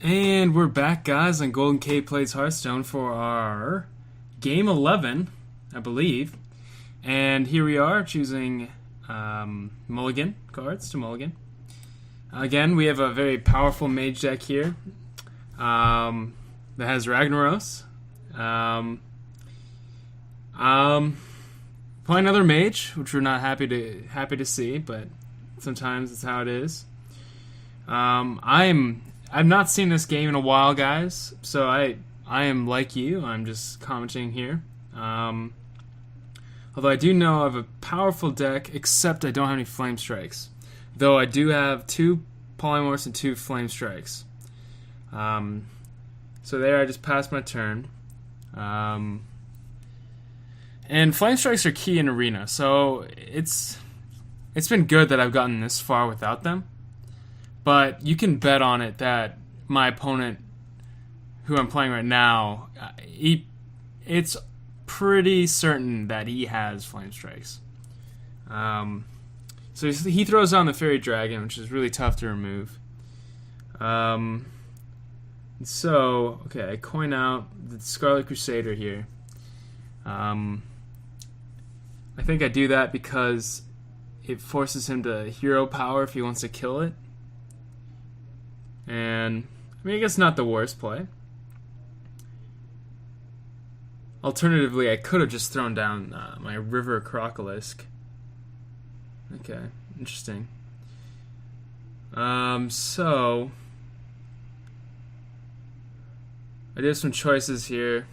And we're back, guys, on GoldenCave Plays Hearthstone for our Game 11, I believe. And here we are, choosing Mulligan cards to Mulligan. Again, we have a very powerful Mage deck here that has Ragnaros. Play another Mage, which we're not happy to see, but sometimes it's how it is. I've not seen this game in a while, guys, so I am like you. I'm just commenting here. Although I do know of a powerful deck, except I don't have any Flame Strikes. Though I do have 2 Polymorphs and 2 Flame Strikes. So there, I just passed my turn. And Flame Strikes are key in Arena, so it's been good that I've gotten this far without them. But you can bet on it that my opponent, who I'm playing right now, it's pretty certain that he has Flame Strikes. So he throws on the Fairy Dragon, which is really tough to remove. So, okay, I coin out the Scarlet Crusader here. I think I do that because it forces him to hero power if he wants to kill it. And, I mean, I guess not the worst play. Alternatively, I could have just thrown down my River Crocolisk. Okay, interesting. So I do have some choices here.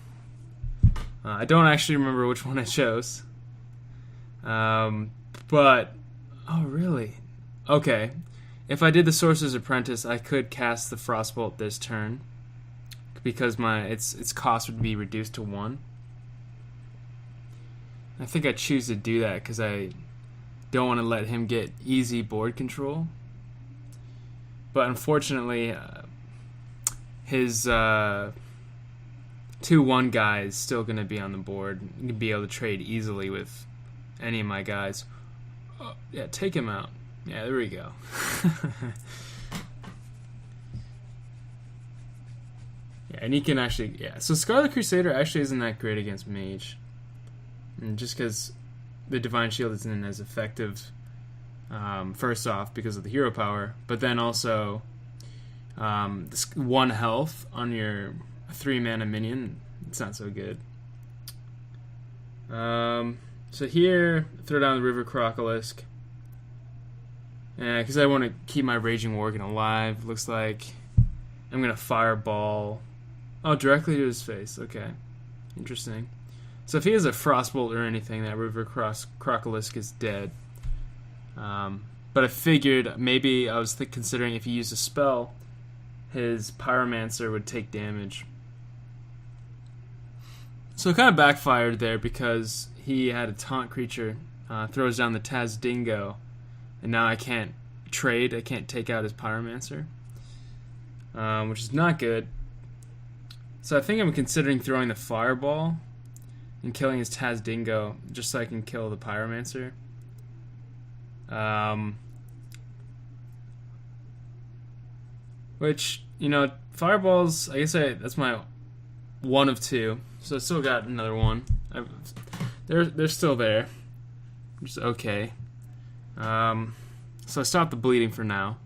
I don't actually remember which one I chose. But, oh really? Okay. If I did the Sorcerer's Apprentice, I could cast the Frostbolt this turn because its cost would be reduced to 1. I think I choose to do that because I don't want to let him get easy board control. But unfortunately, his 2/1 guy is still going to be on the board. You can be able to trade easily with any of my guys. Oh, yeah, take him out. Yeah, there we go. Yeah, and he can actually... Yeah, so Scarlet Crusader actually isn't that great against Mage. And just because the Divine Shield isn't as effective, first off, because of the hero power, but then also this 1 health on your 3-mana minion, it's not so good. So here, throw down the River Crocolisk. Because I want to keep my Raging Worgen alive, looks like. I'm going to Fireball. Oh, directly to his face. Okay. Interesting. So if he has a Frostbolt or anything, that River Crocolisk is dead. But I figured maybe I was considering if he used a spell, his Pyromancer would take damage. So it kind of backfired there because he had a taunt creature, throws down the Tazdingo, and now I can't trade, I can't take out his Pyromancer, which is not good. So I think I'm considering throwing the Fireball and killing his Tazdingo just so I can kill the Pyromancer. Which, you know, Fireballs, I guess that's my 1 of 2. So I still got another one. They're still there. Which is okay. So I stopped the bleeding for now.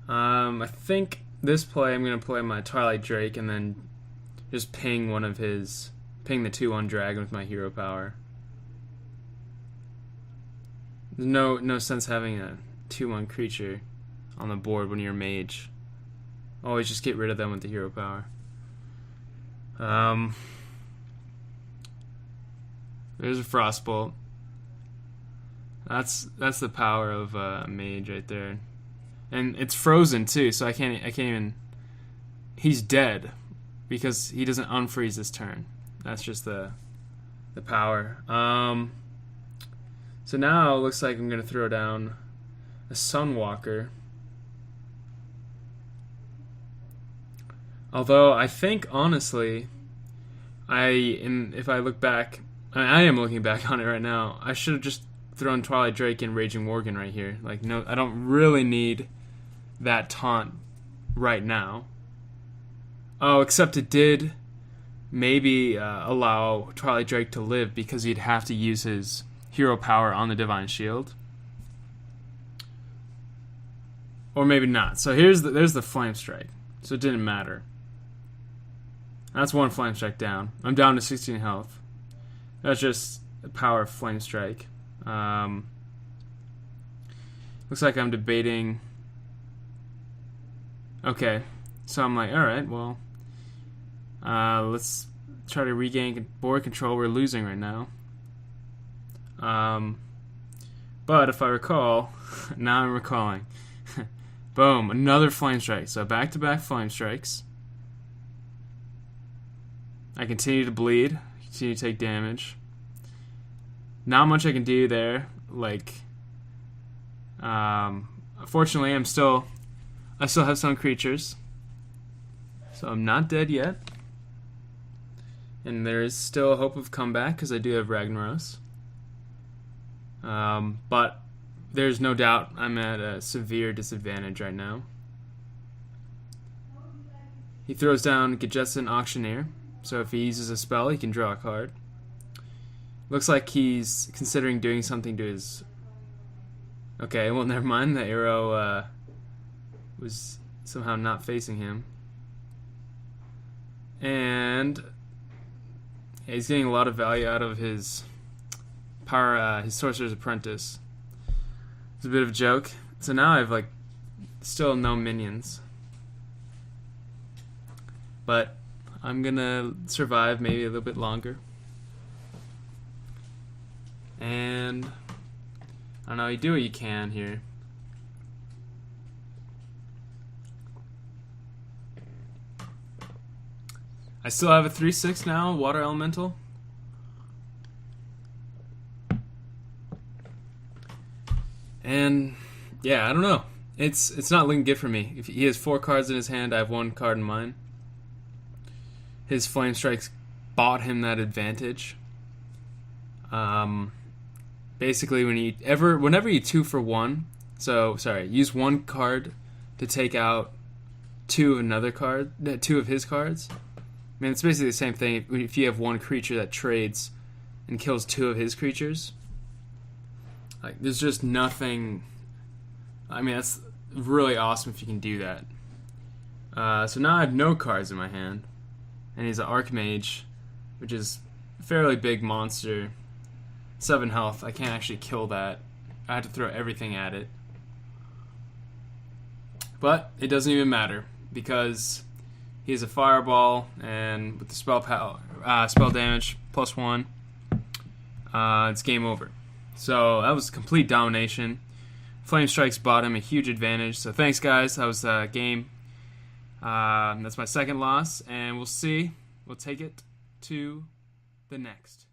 I think this play I'm going to play my Twilight Drake and then just ping the 2/1 dragon with my hero power. There's no sense having a 2/1 creature on the board when you're a Mage. Always just get rid of them with the hero power. There's a Frostbolt. That's the power of a Mage right there. And it's frozen too, so I can't even... He's dead because he doesn't unfreeze this turn. That's just the power. So now it looks like I'm going to throw down a Sunwalker. Although I think, honestly, if I look back, I am looking back on it right now, I should have just throwing Twilight Drake and Raging Worgen right here. Like, no, I don't really need that taunt right now. Oh, except it did maybe allow Twilight Drake to live because he'd have to use his hero power on the Divine Shield. Or maybe not. So there's the Flame Strike. So it didn't matter. That's one Flame Strike down. I'm down to 16 health. That's just the power of Flame Strike. Looks like I'm debating. Okay. So I'm like, alright, well, let's try to regain board control. We're losing right now. But if I recall, now I'm recalling. Boom, another Flame Strike. So back-to-back Flame Strikes. I continue to bleed, continue to take damage. Not much I can do there. Like, unfortunately, I still have some creatures. So I'm not dead yet. And there is still a hope of comeback because I do have Ragnaros. But there's no doubt I'm at a severe disadvantage right now. He throws down Gajetson Auctioneer. So if he uses a spell, he can draw a card. Looks like he's considering doing something to his... Okay, well, never mind. The arrow was somehow not facing him. And he's getting a lot of value out of his power, his Sorcerer's Apprentice. It's a bit of a joke. So now I have, like, still no minions. But I'm gonna survive maybe a little bit longer. And I don't know, you do what you can here. I still have a 3/6 now, Water Elemental. And yeah, I don't know. It's not looking good for me. If he has 4 cards in his hand, I have 1 card in mine. His Flame Strikes bought him that advantage. Basically, whenever you 2 for 1, use 1 card to take out 2 of his cards. I mean, it's basically the same thing if you have 1 creature that trades and kills 2 of his creatures. Like, there's just nothing. I mean, that's really awesome if you can do that. So now I have no cards in my hand. And he's an Archmage, which is a fairly big monster. 7 health. I can't actually kill that. I had to throw everything at it. But it doesn't even matter because he has a Fireball, and with the spell damage +1, it's game over. So that was complete domination. Flame Strikes bought him a huge advantage. So thanks, guys. That was the game. That's my second loss, and we'll see. We'll take it to the next.